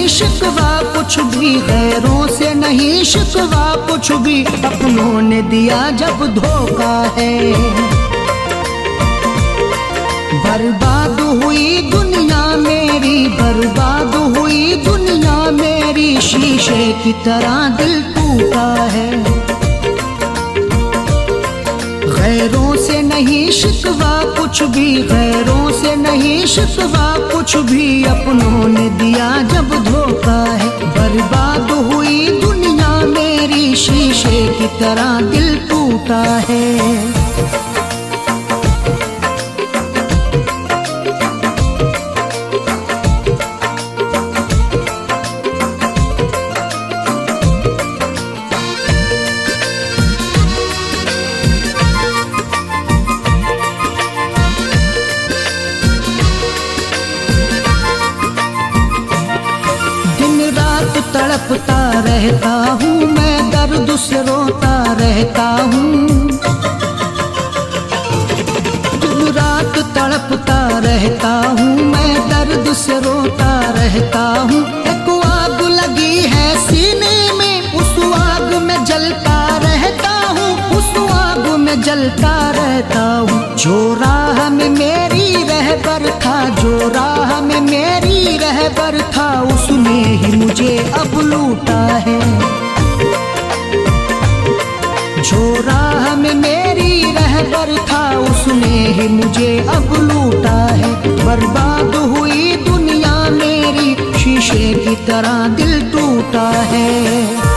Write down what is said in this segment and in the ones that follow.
नहीं शिकवा कुछ भी, गैरों से नहीं शिकवा कुछ भी, अपनों ने दिया जब धोखा है। बर्बाद हुई दुनिया मेरी, बर्बाद हुई दुनिया मेरी, शीशे की तरह दिल टूटा है। गैरों से नहीं शिकवा कुछ भी, गैरों से नहीं शिकवा कुछ भी, अपनों ने दिया जब धोखा है। बर्बाद हुई दुनिया मेरी, शीशे की तरह दिल टूटा है। तड़पता रहता हूँ मैं, दर्द से रोता रहता हूँ। दिन रात तड़पता रहता हूँ मैं, दर्द से रोता रहता हूँ। एक आग लगी है सीने में, उस आग में जलता रहता हूँ, उस आग में जलता रहता हूँ। जो राह में मेरी रहबर था, जो राह में मेरी रहबर था, उसने ही मुझे अब लूटा है। जो राह में मेरी रहबर था, उसने ही मुझे अब लूटा है। बर्बाद हुई दुनिया मेरी, शीशे की तरह दिल टूटा है।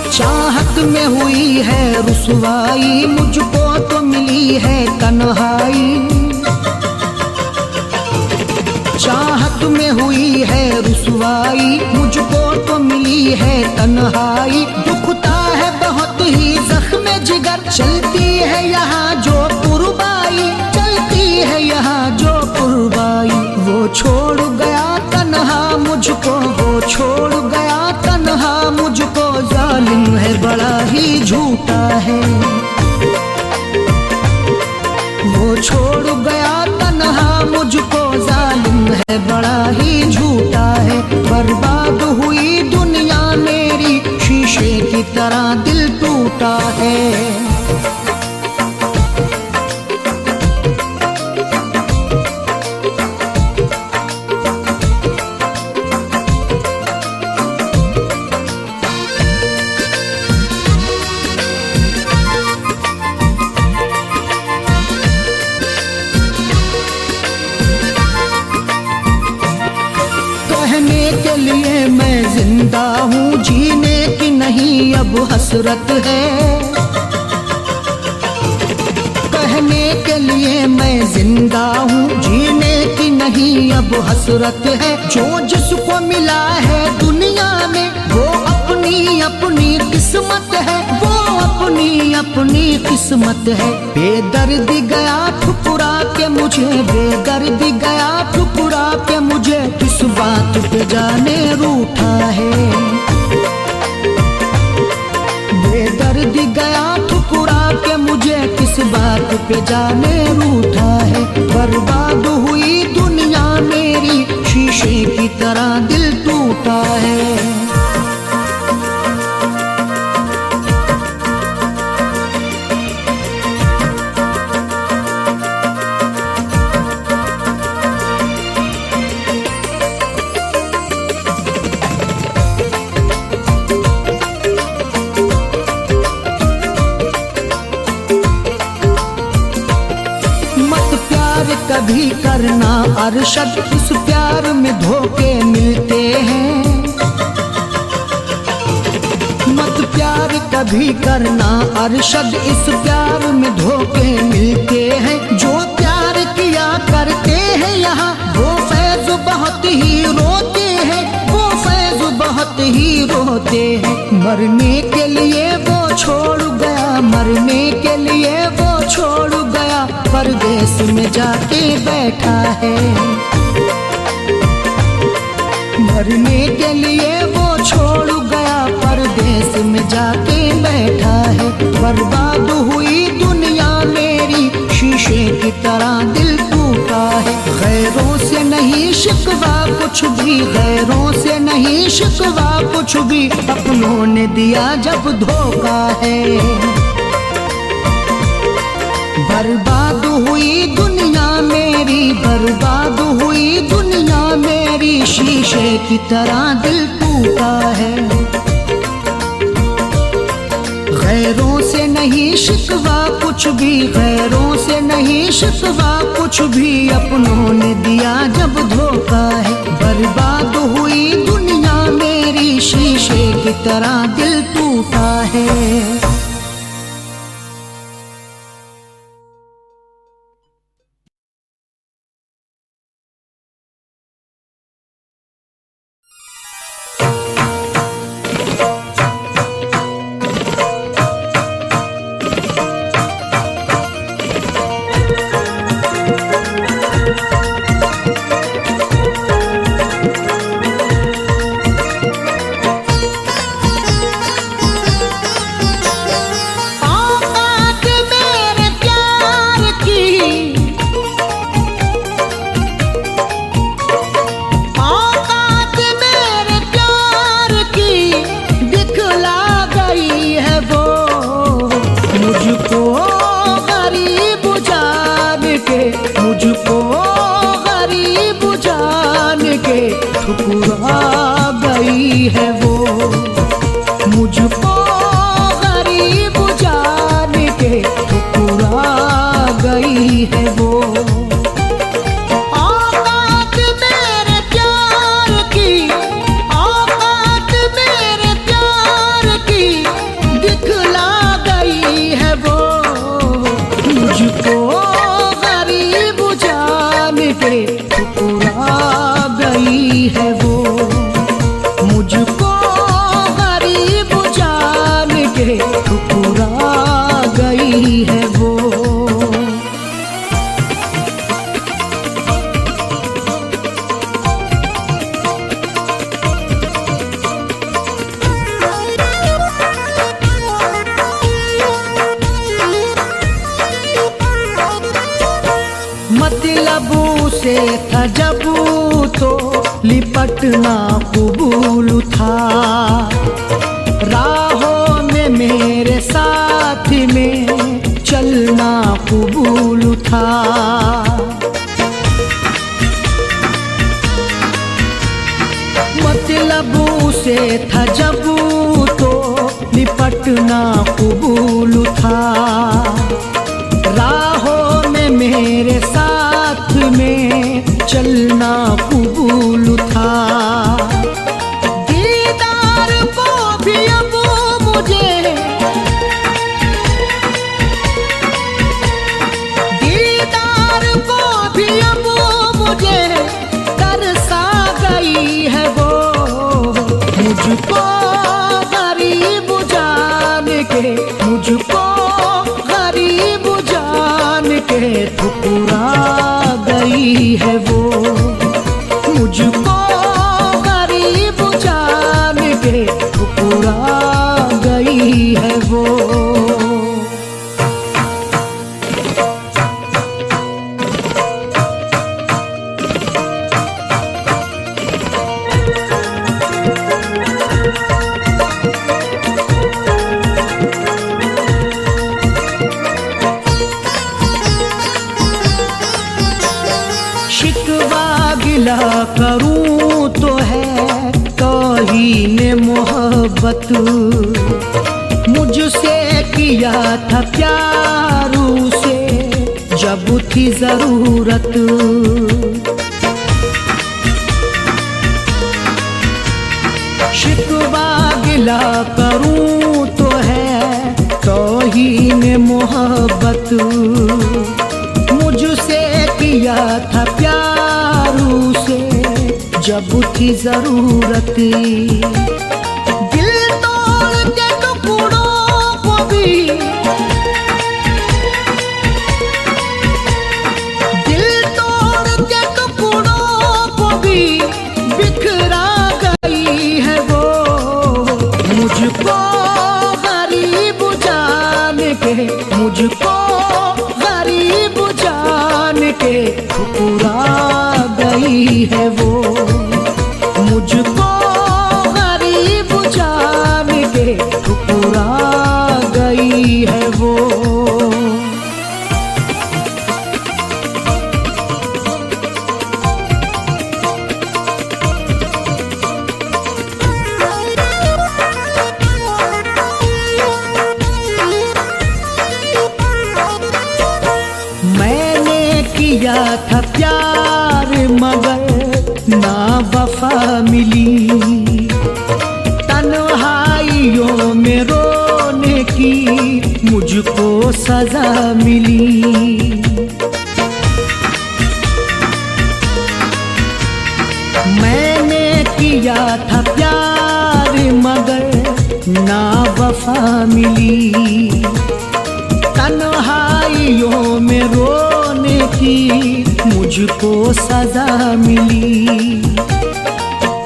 चाहत में हुई है रुसवाई, मुझको तो मिली है तन्हाई। चाहत में हुई है रुसवाई, मुझको तो मिली है तन्हाई। दुखता है बहुत ही जख्म जिगर, चलती है यहाँ जो पुरबाई, चलती है यहाँ जो पुरबाई। वो छोड़ गया तन्हा मुझको, वो छोड़ गया तन्हा मुझको, जालिम है बड़ा ही झूठा है। वो छोड़ गया तन्हा मुझको, जालिम है बड़ा ही झूठा है। बर्बाद हुई दुनिया मेरी, शीशे की तरह दिल टूटा है। कहने के लिए मैं जिंदा हूँ, जीने की नहीं अब हसरत है। कहने के लिए मैं जिंदा हूँ, जीने की नहीं अब हसरत है। जो जिसको मिला है दुनिया में, वो अपनी अपनी किस्मत है, वो अपनी अपनी किस्मत है। बेदर्दी गया ठुकरा के मुझे, बेदर्दी गया ठुकरा के मुझे, किस बात पे जाने रूठा है। बेदर्दी गया ठुकरा के मुझे, किस बात पे जाने रूठा है। बर्बाद हुई दुनिया मेरी, शीशे की तरह दिल टूटा है। कभी करना अरशद, इस प्यार में धोखे मिलते हैं। मत प्यार कभी करना अरशद, इस प्यार में धोखे मिलते हैं। जो प्यार किया करते हैं यहाँ, वो फैज़ बहुत ही रोते हैं, वो फैज़ बहुत ही रोते हैं। मरने के लिए वो छोड़ गया, मरने के लिए वो छोड़ गया, में जाके बैठा है। मरने के लिए वो छोड़ गया, परदेश में जाके बैठा है। बर्बाद हुई दुनिया मेरी, शीशे की तरह दिल टूटा है। गैरों से नहीं शिकवा कुछ भी, गैरों से नहीं शिकवा कुछ भी, अपनों ने दिया जब धोखा है। बर्बाद हुई दुनिया मेरी, बर्बाद हुई दुनिया मेरी, शीशे की तरह दिल टूटा है। गैरों से नहीं शिकवा कुछ भी, गैरों से नहीं शिकवा कुछ भी, अपनों ने दिया जब धोखा है। बर्बाद हुई दुनिया मेरी, शीशे की तरह दिल टूटा है। मुझको गरीब जान के ठुकरा गई है वो, मुझको गरीब जान के ठुकरा गई है वो। औकात मेरे प्यार की, औकात मेरे प्यार की दिखला गई है वो, मुझको ठुकरा गई है वो, मुझको गरीब जान के ठुकरा गई है वो। मतलबू से था जब तो लिपटना कबूल था, राहों में मेरे साथ में चलना कबूल था। मतलबू से था जब तो लिपटना कबूल था, राहों में मेरे साथ में चलना कबूल था। दीदार को भी अब मुझे, दीदार को भी अब मुझे तरसा गई है वो, मुझको गरीब जान के, मुझको गरीब जान के ठुकरा गई है वो, मुझको गरीब जान के ठुकरा गई है वो। शिकवा गिला करूं तो है तौहीने मोहब्बत, मुझसे किया था प्यार उसे जब थी जरूरत। शिकवा गिला करूं तो है तौहीने मोहब्बत, मुझसे किया था प्यार उसे जब थी जरूरत। दिल तोड़ के टुकड़ों को भी, मुझको गरीब जान के ठुकरा गई है वो। मैंने किया था प्यार मगर ना वफा मिली, तन्हाइयों में रोने की मुझको सजा मिली। मैंने किया था प्यार मगर ना वफा मिली, तन्हाइयों में रोने की मुझको सजा मिली।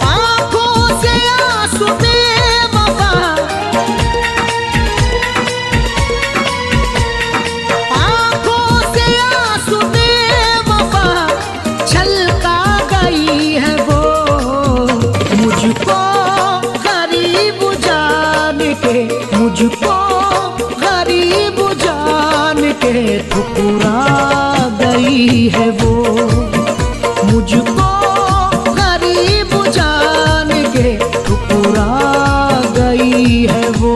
आँखों से आंसू बेवफा, आँखों से आंसू बेवफा छलका गई है वो। मुझको गरीब जान के, मुझको गरीब जान के ठुकरा गई है वो। मुझको गरीब जान के ठुकरा गई है वो।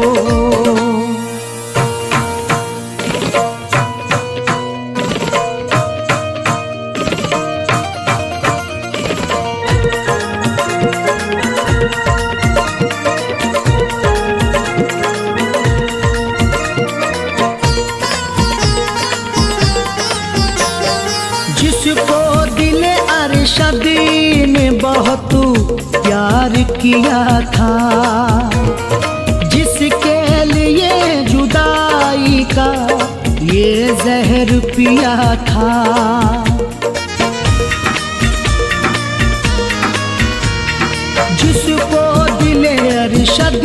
जिसको दिले अरशद ने बहुत प्यार किया था, जिसके लिए जुदाई का ये जहर पिया था। जिसको दिले अरशद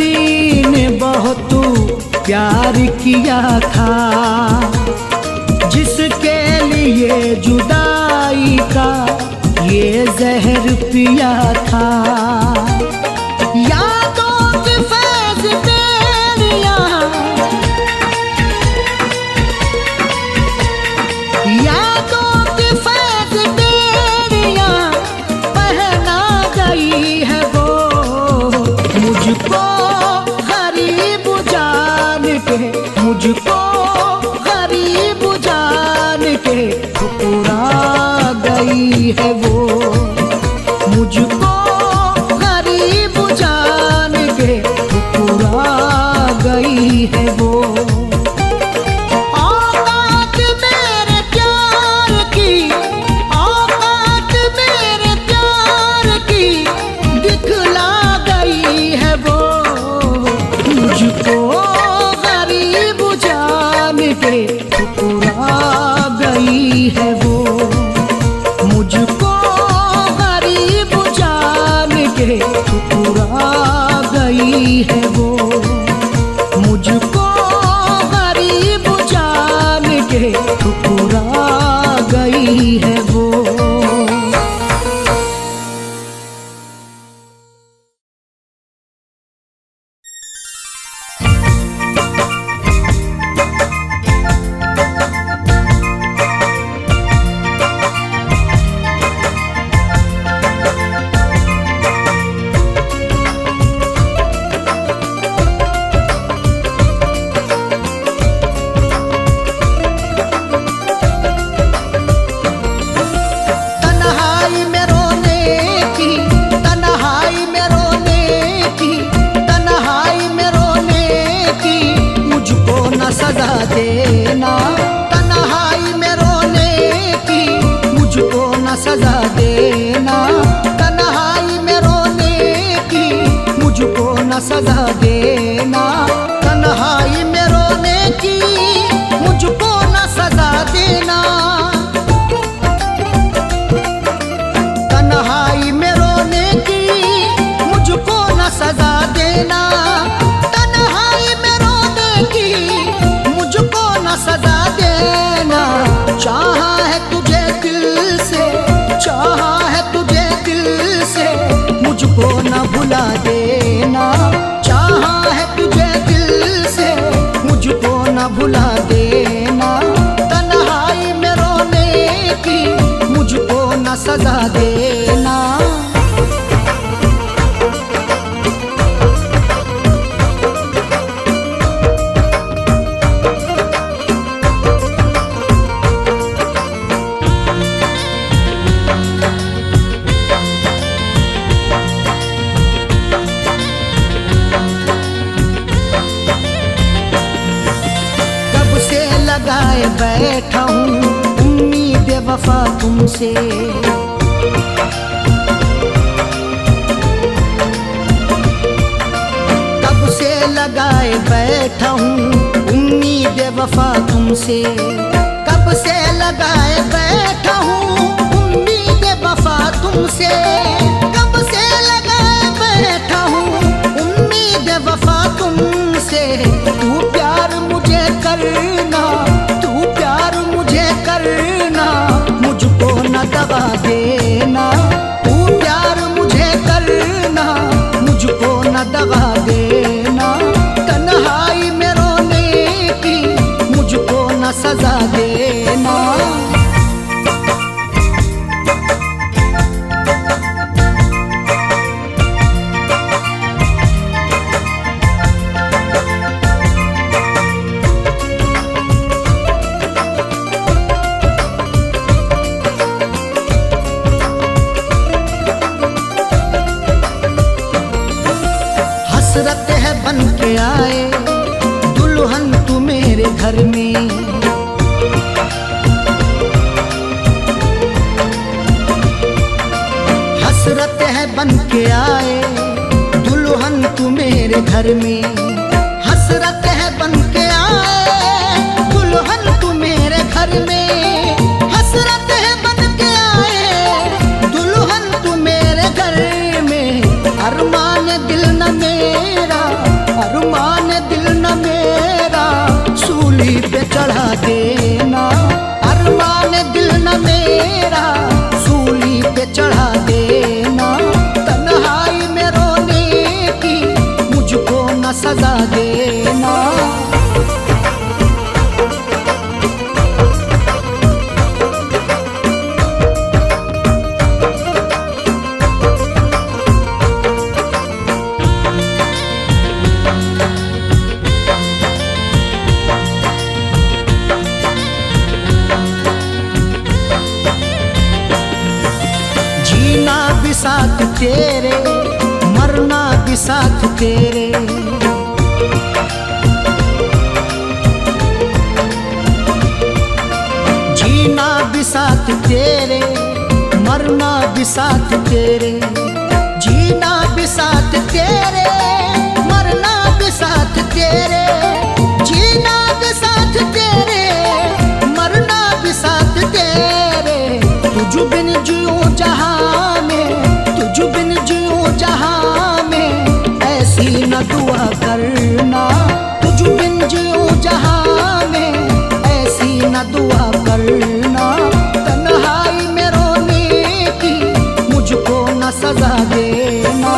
ने बहुत प्यार किया था, जिसके लिए जुदाई का ये जहर पिया था। यादों की फैज़ बेड़ियाँ, यादों की फैज़ बेड़ियाँ पहना गई है वो। मुझको गरीब जान के, मुझको गरीब जान के ठुकरा गई है वो। मुझको गरीब जान के ठुकरा गई है वो। औकात मेरे प्यार की, औकात मेरे प्यार की दिखला गई है वो। मुझको गरीब जान के ठुकरा गई है वो। मुझको गरीब जान के ठुकरा गई है वो। मुझको गरीब जान के ठुकरा गई है वो। देना तन्हाई में रोने की, मुझको न सजा देना तन्हाई में रोने की, मुझको न सजा देना तन्हाई में रोने की, मुझको न सजा देना। तन्हाई में रोने की मुझको न सजा देना, तन्हाई में रोने की मुझको न सजा देना। चाहा है तुझे दिल से, चाहा है तुझे दिल से, मुझ मुझको न भुला देना। चाहा है तुझे दिल से, मुझको न भुला देना। तन्हाई में रोने की मुझको न सजा देना। लगाए बैठा हूँ उम्मीद वफा तुमसे। कब से लगाए बैठा हूँ उम्मीद वफा तुमसे। कब से लगाए बैठा हूँ उम्मीद वफा तुमसे। कब से लगाए बैठा हूँ उम्मीद वफा तुमसे। तू प्यार मुझे करना, तू प्यार मुझे करना, मुझको न दगा देना। तू प्यार मुझे करना, मुझको न दगा देना। तन्हाई में रोने की मुझको न सजा देना। हसरत है बन के आए दुल्हन तू मेरे घर में। हसरत है बन के आए दुल्हन तू मेरे घर में। हसरत है बन के आए दुल्हन तू मेरे घर में। हसरत है बन के आए दुल्हन तू मेरे घर में। अरमान दिल न मेरा, अरमान दिल न मेरा, सूली पे चढ़ा देना। अरमान दिल न मेरा, सूली पे चढ़ा देना। तन्हाई में रोने की मुझको न सजा देना। जीना भी साथ तेरे, मरना भी साथ तेरे। जीना भी साथ तेरे, मरना भी साथ तेरे। जीना भी साथ तेरे, मरना भी साथ तेरे। जीना भी साथ तेरे, मरना भी साथ तेरे। तुझ बिन जियूं जहां में, तुझ बिन जियूं जहां में, ऐसी न दुआ करना। तुझ बिन जियूं जहां में, ऐसी न दुआ करना। तन्हाई में रोने की मुझको न सजा देना।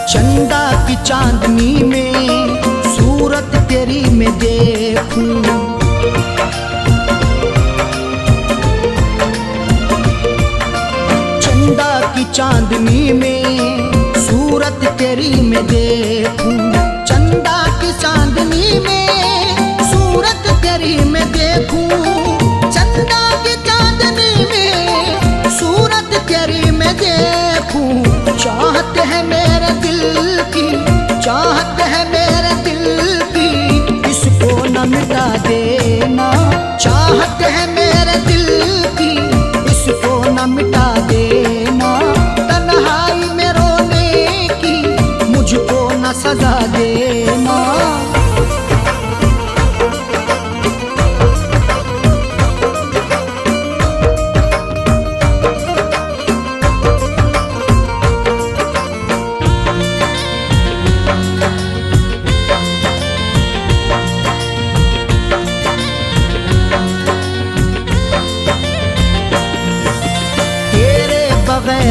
चंदा की चांदनी में सूरत तेरी मैं देखूं। चंदा की चांदनी में सूरत तेरी मैं देखूं। चंदा की चांदनी में सूरत तेरी मैं देखूं। चंदा की चांदनी में सूरत तेरी मैं देखूं। चाहत है मेरे दिल की, चाहत है मेरे दिल की, इसको न मिटा देना। चाहत है मेरे दिल की, इसको न मिटा देना। तन्हाई में रोने की मुझको न सजा देना।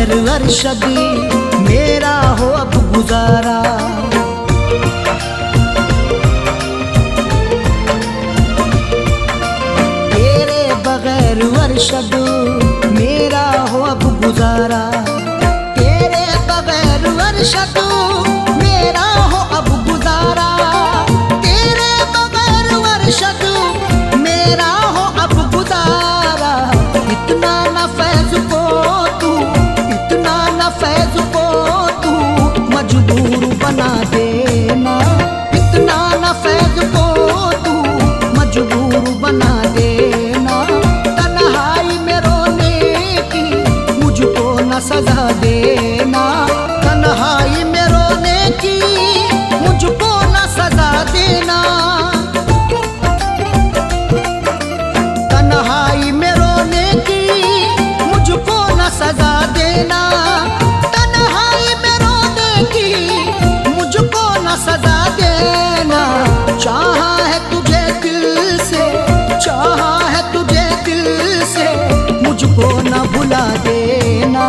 बगैर अरशद मेरा हो अब गुजारा। तेरे बगैर अरशद मेरा हो अब गुजारा। तेरे बगैर अरशद मेरा हो अब गुजारा। तेरे बगैर अरशद मेरा हो अब गुजारा। इतना न फैज़ को तू, इतना न फैज़ को तू मजबूर बना देना। इतना न फैज़ को तू मजबूर बना देना। तन्हाई में रोने की मुझको न सजा देना। तन्हाई में रोने की मुझको न सजा देना। तन्हाई में रोने की मुझको न सजा देना। तन्हाई में रोने की मुझको न सजा देना। चाहा है तुझे दिल से, चाहा है तुझे दिल से मुझको न भुला देना।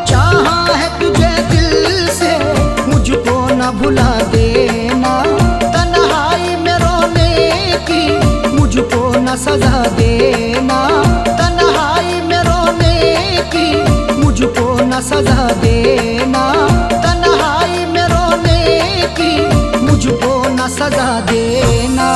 चाहा है तुझे दिल से मुझको न भुला देना। तन्हाई में रोने की मुझको न सजा देना। तन्हाई में रोने की मुझको न सजा देना। तन्हाई में रोने की मुझको न सजा देना।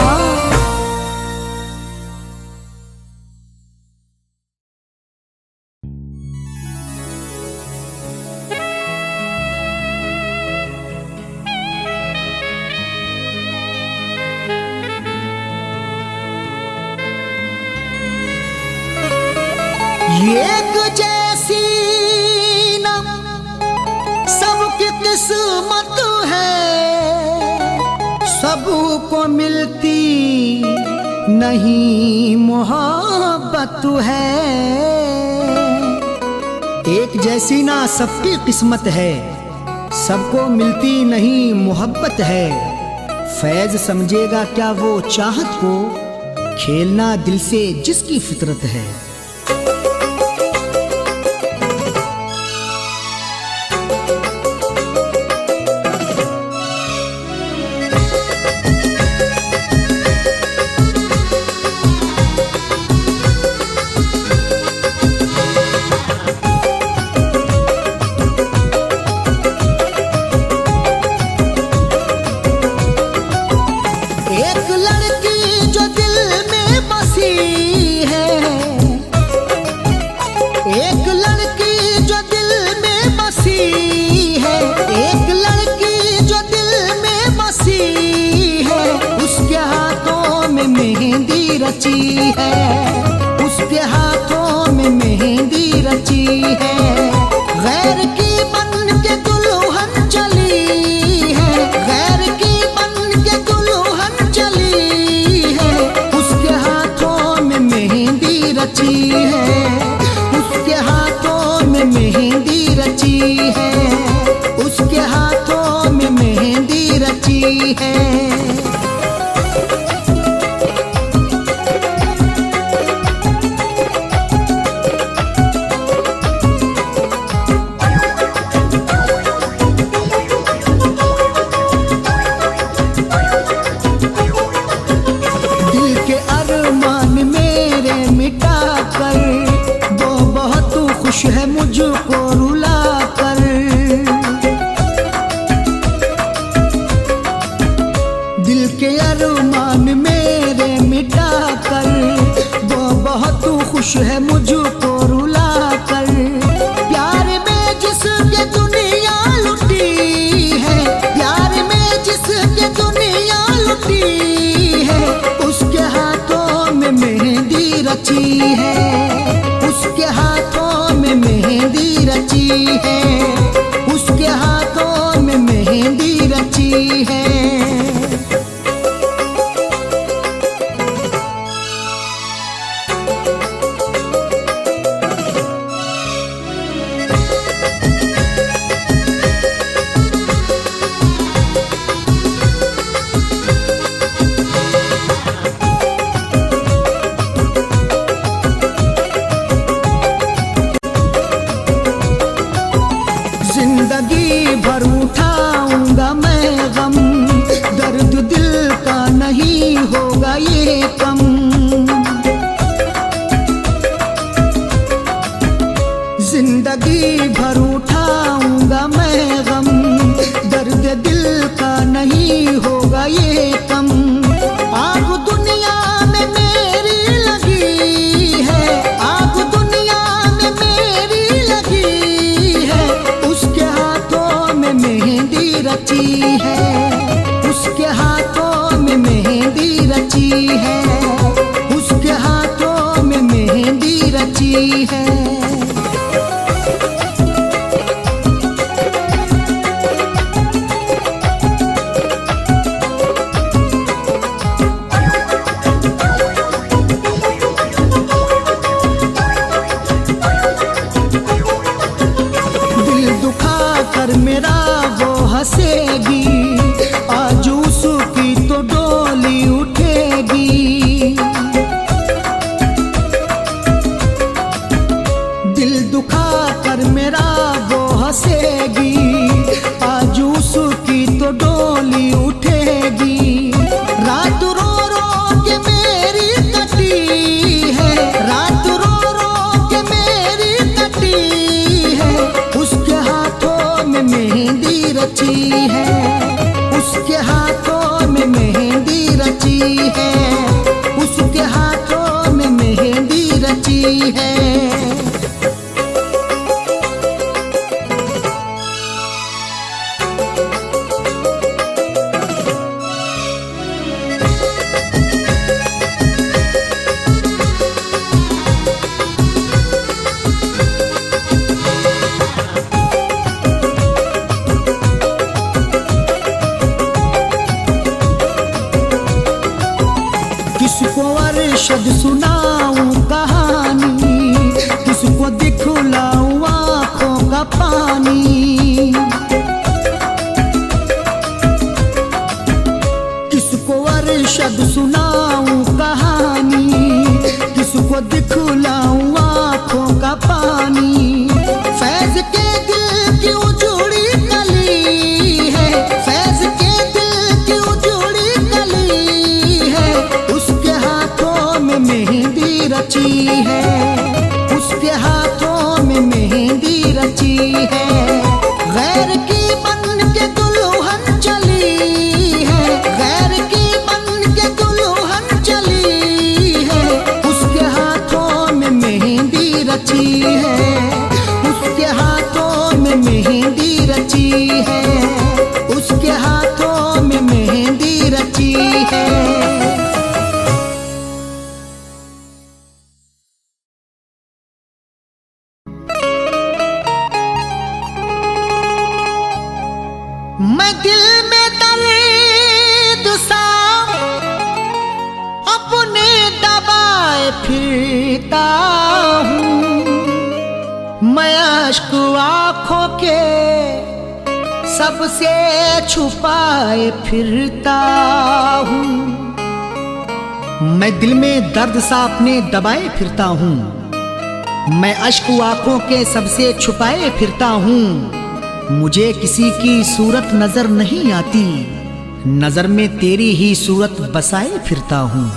एक जैसी न सबकी किस्मत है। सबको मिलती नहीं मोहब्बत है। एक जैसी ना सबकी किस्मत है। सबको मिलती नहीं मोहब्बत है। फैज समझेगा क्या वो चाहत को, खेलना दिल से जिसकी फितरत है। एक लड़की जो दिल में बसी है। एक लड़की जो दिल में बसी है। एक लड़की जो दिल में बसी है। उसके हाथों में मेहंदी रची है। उसके हाथों में मेहंदी रची है। गैर की बन के दुल्हन चली है। गैर की बन के दुल्हन चली है। उसके हाथों में मेहंदी रची है। उसके हाथों में मेहंदी रची है। उसके हाथों में मेहंदी रची है। दिल के अरमान मेरे मिटा कर, वो बहुत खुश है मुझको रुला कर। दिल के अरमान मेरे मिटा कर, वो बहुत खुश है मुझको रुला कर। प्यार में जिसके दुनिया लुटी है। प्यार में जिसके दुनिया लुटी है। उसके हाथों में मेहंदी रची है। उसके हाथों में मेहंदी रची है। उसके हाथों में मेहंदी रची है। है। दिल दुखा कर मेरा वो हंसेगी, आज उसकी तो डोली उठेगी। दिल दुखा कर मेरा वो हंसेगी, आज उसकी तो डोली उठेगी। रात रो रो के मेरी कटी है, रात रो रो के मेरी कटी है। उसके हाथों में मेहंदी रची है, उसके हाथों में मेहंदी रची है, उसके हाथों में मेहंदी रची है। किसको अरशद सुनाऊं कहानी, किसको दिखलाऊं आँखों का पानी। किसको अरशद सुनाऊं कहानी, किसको दिखलाऊं आँखों का पानी। फैज के दिल की उजड़ी कली है, फैज के दिल की उजड़ी कली है। उसके हाथों में मेहंदी रची है, उसके हाथों में मेहंदी रची है। गैर की बन के दुल्हन चली है, गैर की बन के दुल्हन चली है। उसके हाथों में मेहंदी रची है, उसके हाथों में मेहंदी रची है, उसके हाथों में मेहंदी रची है। मैं दिल में दर्द सा अपने दबाए फिरता हूँ। मैं अश्क आँखों के सबसे छुपाए फिरता हूँ। मैं दिल में दर्द सा अपने दबाए फिरता हूँ। मैं अश्क आँखों के सबसे छुपाए फिरता हूँ। मुझे किसी की सूरत नजर नहीं आती, नजर में तेरी ही सूरत बसाए फिरता हूँ।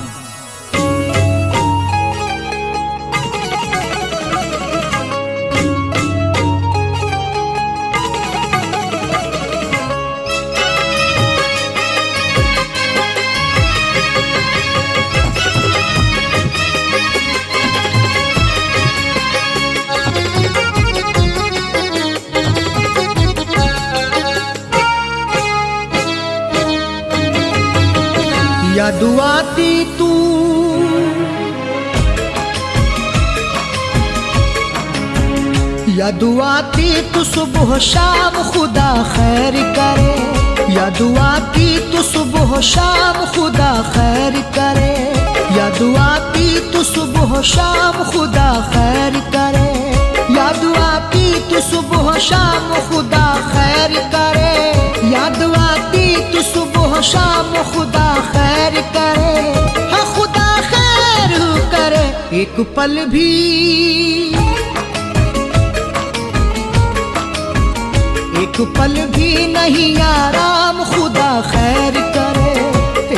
याद आती तू, याद आती तू सुबह शाम खुदा खैर करे। याद आती तू सुबह शाम खुदा खैर करे। याद आती तू सुबह शाम खुदा खैर करे। याद आती तू सुबह शाम खुदा खैर करे। याद आती तू सुबह शाम खुदा खैर करे। हाँ खुदा खैर करे। एक पल भी, एक पल भी नहीं आराम खुदा खैर करे।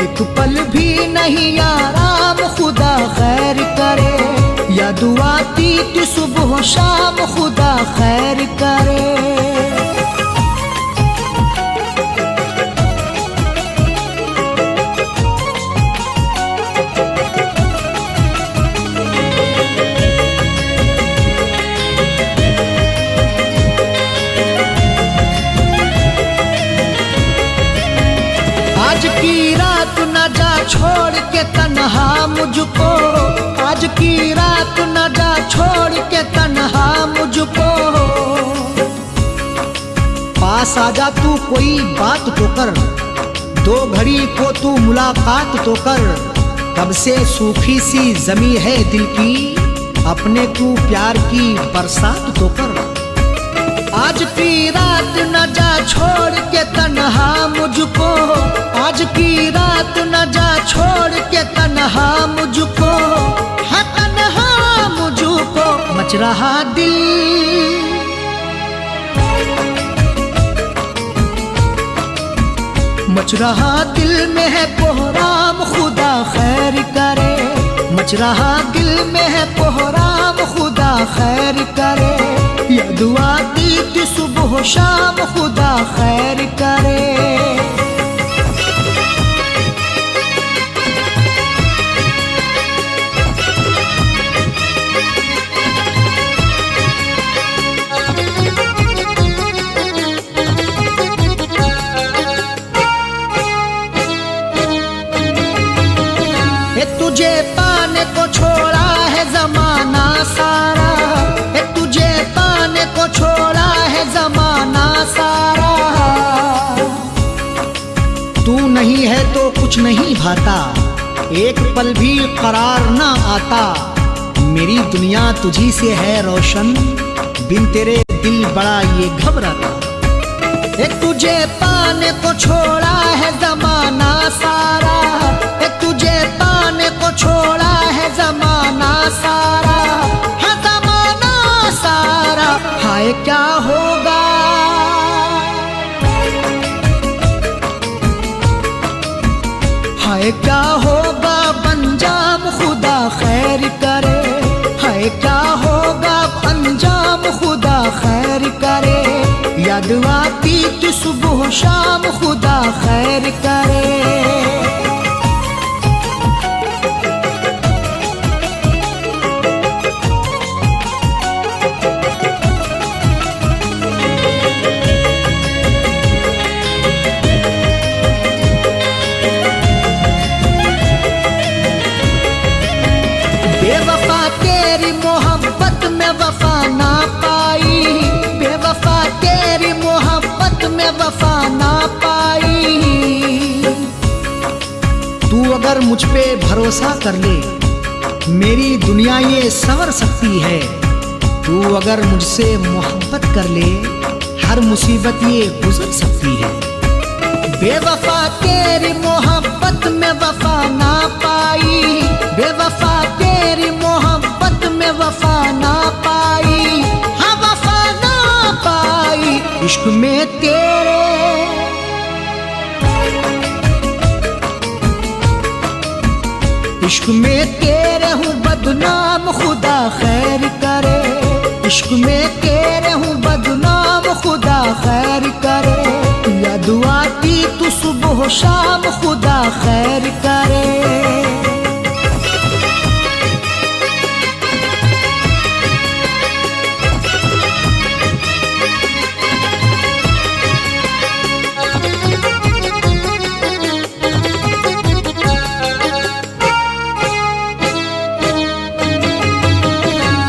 एक पल भी नहीं आराम खुदा खैर करे। याद आती तू सुबह शाम खुदा खैर करे। आज की रात न जा छोड़ के तन्हा मुझको। आज की रात रात न जा छोड़ के तन्हा मुझको। पास आजा तू कोई बात तो कर, दो घड़ी को तू मुलाकात तो कर। कब से सूखी सी जमी है दिल की, अपने तू प्यार की बरसात तो कर। आज की रात न जा छोड़ के तन्हा मुझको, आज की रात न जा छोड़ के तन्हा मुझको। हाँ तन्हा मुझको मच रहा दिल, मच रहा दिल में है कोहराम, खुदा खैर करे। मच रहा दिल में है कोहराम, खुदा खैर करे। ये दुआ दी थी सुबह शाम, खुदा खैर करे। तुझे पाने को छोड़ा है जमाना सारा, तुझे पाने को छोड़ा है जमाना सारा। तू नहीं है तो कुछ नहीं भाता, एक पल भी करार ना आता। मेरी दुनिया तुझी से है रोशन, बिन तेरे दिल बड़ा ये घबराता। तुझे पाने को छोड़ा है जमाना सारा, तुझे पाने को छोड़ा है जमाना सारा। हाँ जमाना सारा, हाय क्या होगा, हाय क्या होगा अंजाम, खुदा खैर करे। हाय क्या होगा अंजाम, खुदा खैर करे। याद आती थी सुबह शाम, खुदा खैर करे। बेवफा तेरी मोहब्बत में वफा ना पाई, बेवफा तेरी मोहब्बत में वफा ना पाई। तू अगर मुझ पे भरोसा कर ले, मेरी दुनिया ये संवर सकती है। तू अगर मुझसे मोहब्बत कर ले, हर मुसीबत ये गुजर सकती है। बेवफा तेरी मोहब्बत में वफा ना पाई, बेवफा तेरी मोहब्बत में वफा ना पाई। हाँ वफा ना पाई, इश्क में तेरे, इश्क में तेरे हूँ बदनाम, खुदा खैर करे। इश्क में तेरे हूँ बदनाम, खुदा खैर करे। या दुआ की तू सुबह शाम, खुदा खैर करे।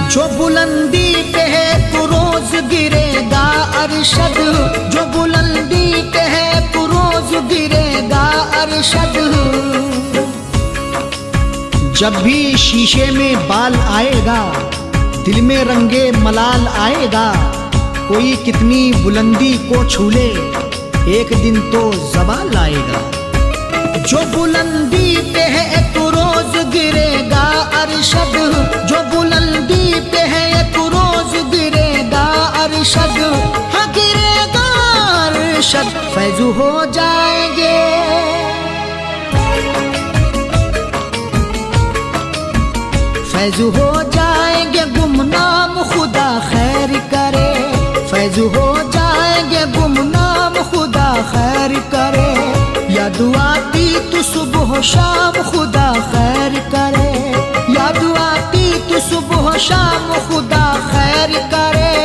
जो बुलंदी पे है तू रोज गिरेगा अरशद, जो बुलंदी पे है तू रोज गिरेगा अरशद। जब भी शीशे में बाल आएगा, दिल में रंगे मलाल आएगा। कोई कितनी बुलंदी को छू ले, एक दिन तो ज़वाल आएगा। जो बुलंदी पे है तू रोज गिरेगा अरशद, जो बुलंदी पे है तू रोज गिरेगा अरशद। हाँ गिरेगा अरशद, फैज़ हो जाएंगे, फैज़ हो जाएंगे गुमनाम, खुदा खैर करे। फैज़ हो जाएंगे गुमनाम, खुदा खैर करे। या दुआ दी तू सुबह शाम, खुदा खैर करे। या दुआ दी तू सुबह शाम, खुदा खैर करे।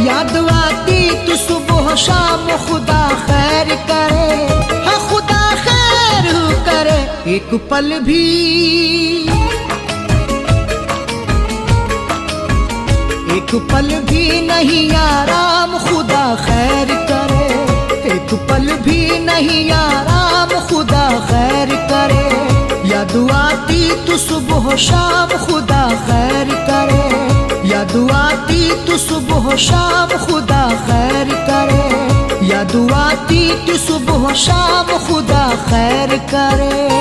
या दुआ दी तू सुबह शाम, खुदा खैर करे। हाँ खुदा खैर करे। एक पल भी, एक पल भी नहीं आराम, खुदा खैर करे। एक पल भी नहीं आराम, खुदा खैर करे। याद आती तू सुबह शाम, खुदा खैर करे। याद आती तू सुबह शाम, खुदा खैर करे। याद आती तू सुबह शाम, खुदा खैर करे।